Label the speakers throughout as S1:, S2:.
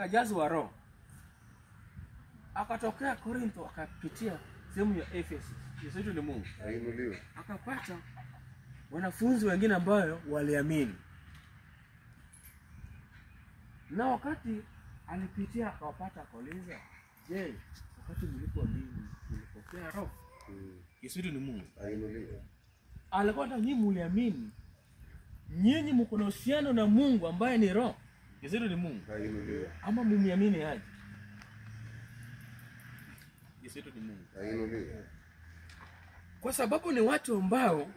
S1: akajazwa roho. Akatokea Korintho, akapitia sehemu ya Efeso. Yesu ni Mungu.
S2: Haleluya.
S1: Akapata wanafunzi wengine ambao waliamini. Na wakati alipitia akawapata, akauliza, "Je, wakati mlipoamini mlipokea roho?" Yesu ni Mungu.
S2: Haleluya.
S1: Alikuwa hata nyinyi mliamini. Nyinyi mko na uhusiano na Mungu ambaye ni roho. Yesu ni Mungu.
S2: Haleluya.
S1: Ama mumiamini aje? Yesu ni Mungu.
S2: Haleluya.
S1: Kwa sababu ni watu ambao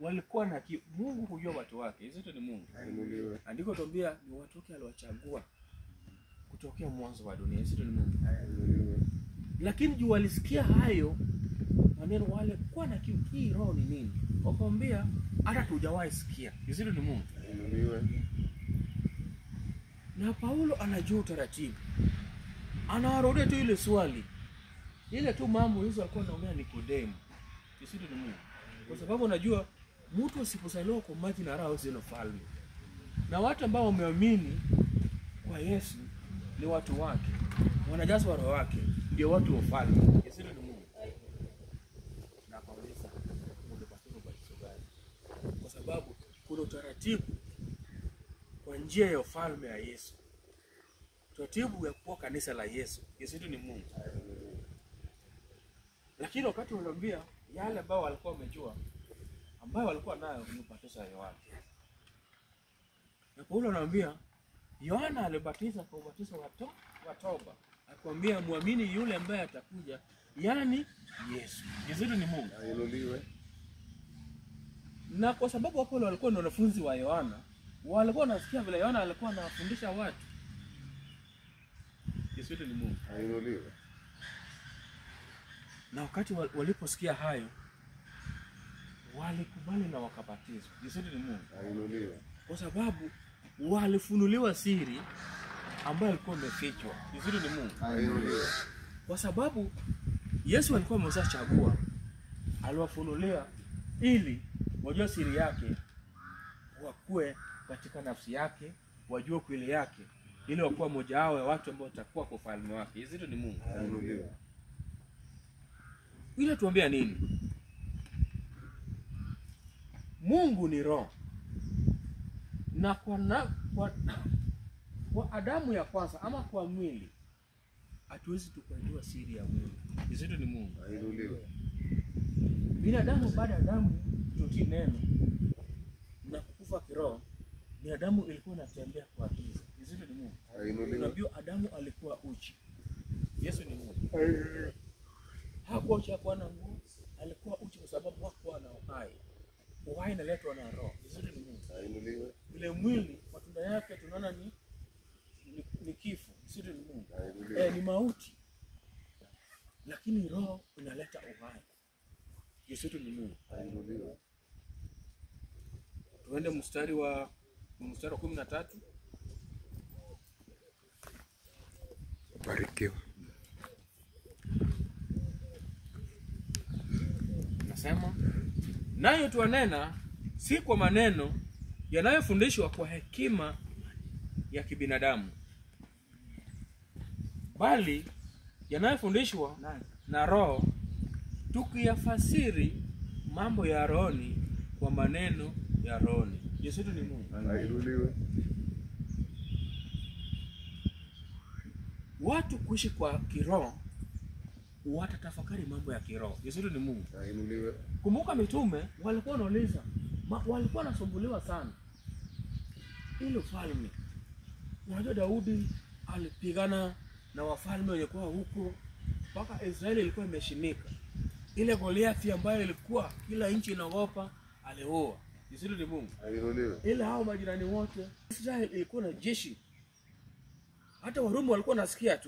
S1: walikuwa na Mungu hujua watu wake. Yesu ni Mungu.
S2: Haleluya.
S1: Andiko tuambia ni watu wake aliwachagua kutokea mwanzo wa dunia. Yesu ni Mungu.
S2: Haleluya.
S1: Lakini juu walisikia hayo maneno, wale kwa na kiu, hii roho ni nini? Wakamwambia hata tujawahi sikia. Yesu ni Mungu.
S2: Haleluya.
S1: Na Paulo anajua utaratibu. Anawarudia tu ile swali. Ile tu mambo hizo alikuwa anaongea Nikodemo. Yesu ni Mungu. Kwa sababu unajua mtu asipozaliwa kwa maji na roho sio ufalme. Na watu ambao wameamini kwa Yesu ni watu wake. Wanajazwa roho wake, ndio watu wa ufalme. Yesu ni Mungu. Na kauliza unapata ubatizo gani? Kwa sababu kuna utaratibu kwa njia ya ufalme ya Yesu. Utaratibu ya kuwa kanisa la Yesu. Yesu ni Mungu. Lakini wakati waliambia yale ambao walikuwa wamejua, ambao walikuwa nayo ni ubatizo wa Yohana. Na Paulo anawaambia Yohana alibatiza kwa ubatizo wa toba. Akwambia muamini yule ambaye atakuja, yani Yesu. Yesu ni Mungu.
S2: Haleluya.
S1: Na kwa sababu hapo walikuwa ni wanafunzi wa Yohana, walikuwa wanasikia vile Yohana alikuwa anafundisha watu. Yesu ni Mungu.
S2: Haleluya.
S1: Na wakati waliposikia hayo, walikubali na wakabatizwa. Yesu ni Mungu.
S2: Haleluya.
S1: Kwa sababu walifunuliwa siri ambayo ilikuwa imefichwa. Yesu ni Mungu.
S2: Haleluya.
S1: Kwa sababu Yesu alikuwa ameshachagua, aliwafunulia ili wajue siri yake, wakue katika nafsi yake, wajue kweli yake, ili wakuwa mmoja wao ya watu ambao watakuwa kwa ufalme wake. Yesu ni Mungu.
S2: Haleluya.
S1: Ile tuambia nini? Mungu ni roho. Na kwa Adamu ya kwanza ama kwa mwili hatuwezi tukajua siri ya mwili. Yesu ni Mungu.
S2: Haleluya.
S1: Binadamu baada ya Adamu kutii neno na kukufa kiroho, binadamu ilikuwa inatembea kwa giza. Yesu ni Mungu.
S2: Haleluya.
S1: Tunaambiwa Adamu alikuwa uchi. Yesu ni Mungu. Hakuwa uchi kwa na nguo, alikuwa uchi kwa sababu hakuwa na uhai. Uhai inaletwa na roho. Yesu ni Mungu.
S2: Haleluya.
S1: Ile mwili matunda yake tunaona ni kifo. Yesu ni Mungu.
S2: Haleluya.
S1: Ni mauti. Lakini roho inaleta uhai. Yesu ni Mungu.
S2: Haleluya.
S1: Tuende mstari wa 13.
S2: Barikiwa.
S1: Nasema nayo tuanena si kwa maneno yanayofundishwa kwa hekima ya kibinadamu, bali yanayofundishwa na roho, tukiyafasiri mambo ya rohoni kwa maneno ya rohoni. Yesu ni Mungu.
S2: Haleluya.
S1: Watu kuishi kwa kiroho watatafakari mambo ya kiroho. Yesu ni Mungu.
S2: Haleluya.
S1: Kumbuka mitume walikuwa wanauliza, walikuwa wanasumbuliwa sana ile ufalme. Unajua Daudi alipigana na wafalme wenye kwa huko mpaka Israeli ilikuwa imeshimika. Ile Goliathi ambayo ilikuwa kila nchi inaogopa aliua. Yesu ni Mungu.
S2: Haleluya.
S1: Ile hao majirani wote, Israeli ilikuwa na jeshi. Hata Warumi walikuwa nasikia tu.